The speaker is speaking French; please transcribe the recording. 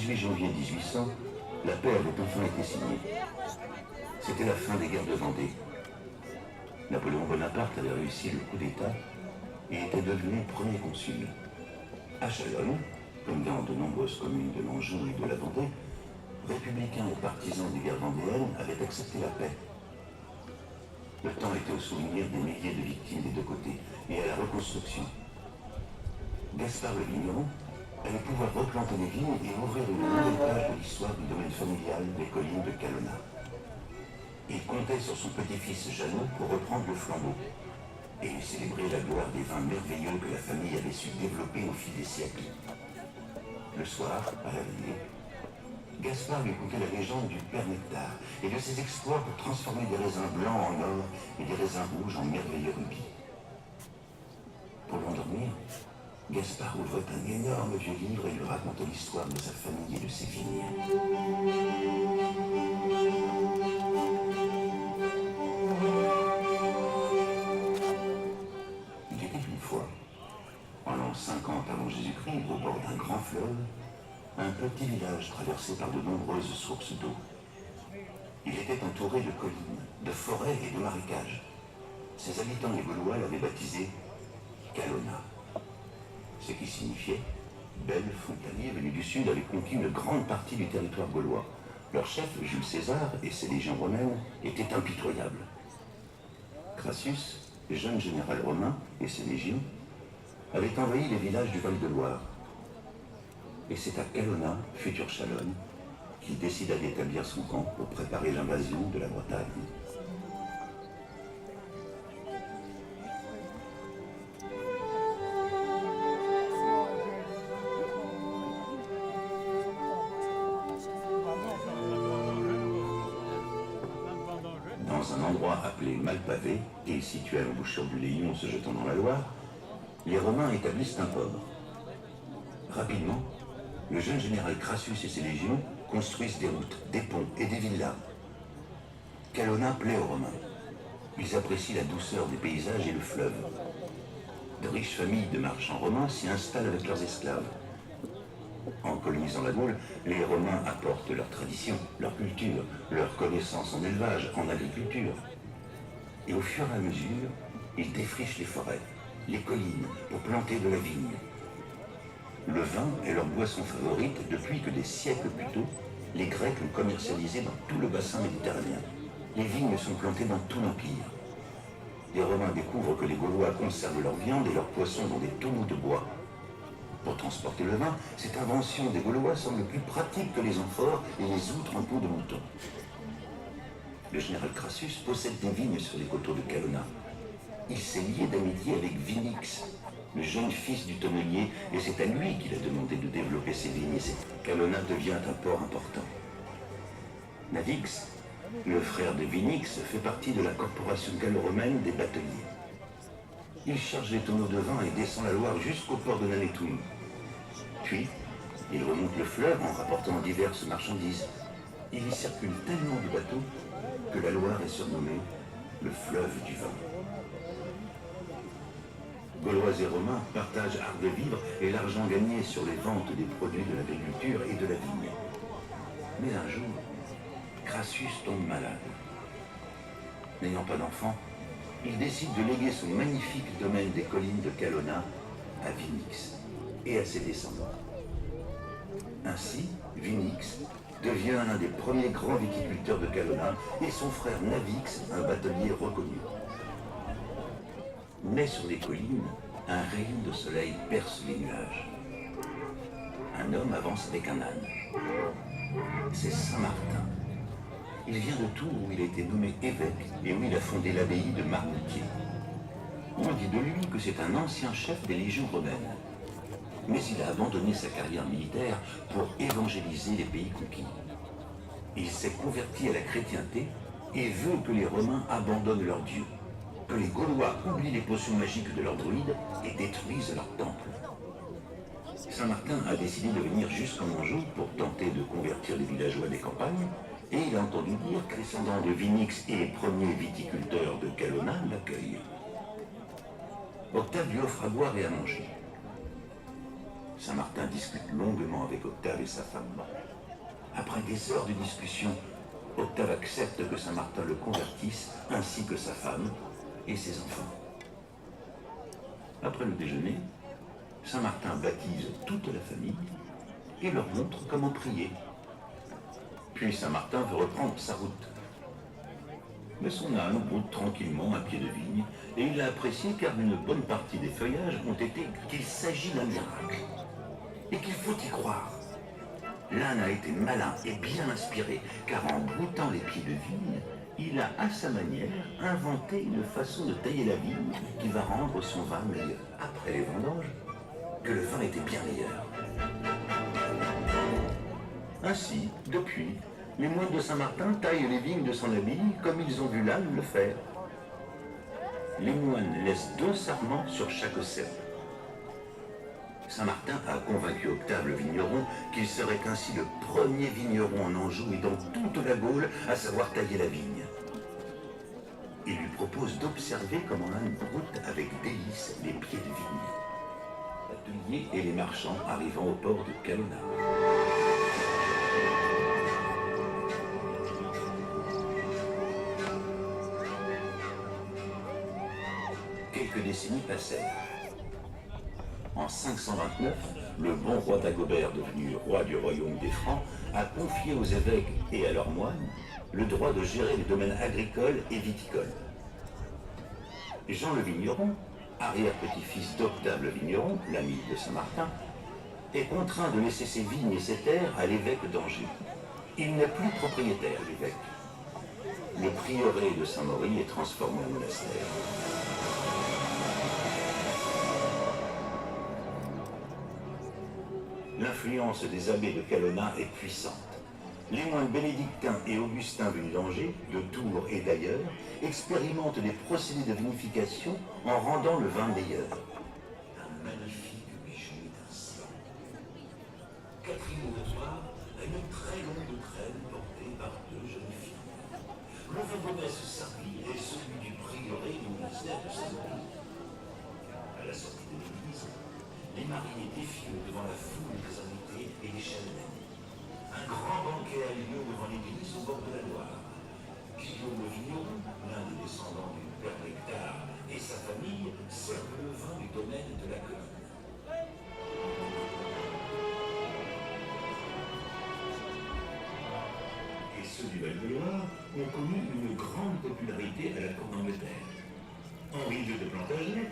18 janvier 1800, la paix avait enfin été signée. C'était la fin des guerres de Vendée. Napoléon Bonaparte avait réussi le coup d'État et était devenu premier consul. À Chalonnes, comme dans de nombreuses communes de l'Anjou et de la Vendée, républicains et partisans des guerres vendéennes avaient accepté la paix. Le temps était au souvenir des milliers de victimes des deux côtés et à la reconstruction. Gaspard le vigneron allait pouvoir replanter les vignes et ouvrir une nouvelle page de l'histoire du domaine familial des collines de Calonna. Il comptait sur son petit-fils Jeannot pour reprendre le flambeau et célébrer la gloire des vins merveilleux que la famille avait su développer au fil des siècles. Le soir, à la veillée, Gaspard lui écoutait la légende du Père Nectar et de ses exploits pour transformer des raisins blancs en or et des raisins rouges en merveilleux rubis. Pour l'endormir, Gaspard ouvrait un énorme vieux livre et lui racontait l'histoire de sa famille et de ses vignes. Il était une fois, en l'an 50 avant Jésus-Christ, au bord d'un grand fleuve, un petit village traversé par de nombreuses sources d'eau. Il était entouré de collines, de forêts et de marécages. Ses habitants, les Gaulois, l'avaient baptisé Calonna, ce qui signifiait belle fontanier venu du sud avait conquis une grande partie du territoire gaulois. Leur chef, Jules César, et ses légions romaines étaient impitoyables. Crassus, jeune général romain, et ses légions avaient envahi les villages du Val-de-Loire. Et c'est à Calonna, future Chalonne, qu'il décida d'établir son camp pour préparer l'invasion de la Bretagne. Dans un endroit appelé Malpavé, et situé à l'embouchure du Léon se jetant dans la Loire, les Romains établissent un port. Rapidement, le jeune général Crassus et ses légions construisent des routes, des ponts et des villas. Calonna plaît aux Romains. Ils apprécient la douceur des paysages et le fleuve. De riches familles de marchands romains s'y installent avec leurs esclaves. En colonisant la Gaule, les Romains apportent leur tradition, leur culture, leur connaissance en élevage, en agriculture. Et au fur et à mesure, ils défrichent les forêts, les collines, pour planter de la vigne. Le vin est leur boisson favorite depuis que des siècles plus tôt, les Grecs l'ont commercialisé dans tout le bassin méditerranéen. Les vignes sont plantées dans tout l'Empire. Les Romains découvrent que les Gaulois conservent leur viande et leurs poissons dans des tonneaux de bois. Pour transporter le vin, cette invention des Gaulois semble plus pratique que les amphores et les outres en peau de mouton. Le général Crassus possède des vignes sur les coteaux de Calonna. Il s'est lié d'amitié avec Vinix, le jeune fils du tonnelier, et c'est à lui qu'il a demandé de développer ses vignes. Calonna devient un port important. Navix, le frère de Vinix, fait partie de la corporation gallo-romaine des bateliers. Il charge les tonneaux de vin et descend la Loire jusqu'au port de Nanétoum. Puis, il remonte le fleuve en rapportant diverses marchandises. Il y circule tellement de bateaux que la Loire est surnommée le fleuve du vin. Gaulois et Romains partagent art de vivre et l'argent gagné sur les ventes des produits de l'agriculture et de la vigne. Mais un jour, Crassus tombe malade. N'ayant pas d'enfant, il décide de léguer son magnifique domaine des collines de Calonna à Vinix et à ses descendants. Ainsi, Vinix devient l'un des premiers grands viticulteurs de Calonna et son frère Navix, un batelier reconnu. Mais sur les collines, un rayon de soleil perce les nuages. Un homme avance avec un âne. C'est Saint-Martin. Il vient de Tours où il a été nommé évêque et où il a fondé l'abbaye de Marmoutier. On dit de lui que c'est un ancien chef des légions romaines. Mais il a abandonné sa carrière militaire pour évangéliser les pays conquis. Il s'est converti à la chrétienté et veut que les Romains abandonnent leur Dieu, que les Gaulois oublient les potions magiques de leurs druides et détruisent leur temple. Saint-Martin a décidé de venir jusqu'en Anjou pour tenter de convertir les villageois des campagnes, et il a entendu dire que les descendants de Vinix et les premiers viticulteurs de Calonna l'accueillent. Octave lui offre à boire et à manger. Saint-Martin discute longuement avec Octave et sa femme. Après des heures de discussion, Octave accepte que Saint-Martin le convertisse, ainsi que sa femme et ses enfants. Après le déjeuner, Saint-Martin baptise toute la famille et leur montre comment prier. Puis Saint-Martin veut reprendre sa route. Mais son âne roule tranquillement à pied de vigne, et il l'a apprécié car une bonne partie des feuillages ont été qu'il s'agit d'un miracle, et qu'il faut y croire. L'âne a été malin et bien inspiré, car en broutant les pieds de vigne, il a à sa manière inventé une façon de tailler la vigne qui va rendre son vin meilleur. Après les vendanges, que le vin était bien meilleur. Ainsi, depuis, les moines de Saint-Martin taillent les vignes de son abbaye comme ils ont vu l'âne le faire. Les moines laissent 2 sarments sur chaque serpe. Saint-Martin a convaincu Octave le vigneron qu'il serait ainsi le premier vigneron en Anjou et dans toute la Gaule à savoir tailler la vigne. Il lui propose d'observer comment l'âne broute avec délice les pieds de vigne. L'atelier et les marchands arrivant au port de Calona. Quelques décennies passèrent. En 529, le bon roi Dagobert, devenu roi du royaume des Francs, a confié aux évêques et à leurs moines le droit de gérer les domaines agricoles et viticoles. Jean le vigneron, arrière-petit-fils d'Octave le vigneron, l'ami de Saint-Martin, est contraint de laisser ses vignes et ses terres à l'évêque d'Angers. Il n'est plus propriétaire, l'évêque. Le prieuré de Saint-Maury est transformé en monastère. L'influence des abbés de Calona est puissante. Les moines bénédictins et augustins venus d'Angers, de Tours et d'ailleurs, expérimentent des procédés de vinification en rendant le vin meilleur. Un magnifique bijou étincelant. Catherine de Troyes a une très longue traîne portée par 2 jeunes filles. Le Vaugonès servi est celui du prieuré du monastère de Saint-Denis. À la sortie de l'église, les mariés défilent devant la foule des invités et des chanoines. Un grand banquet a lieu devant l'église au bord de la Loire. Guillaume le vigneron, l'un des descendants du père Nectar, et sa famille servent le vin du domaine de la colline. Et ceux du Val-de-Loire ont connu une grande popularité à la cour d'Angleterre. Henri II de Plantagenet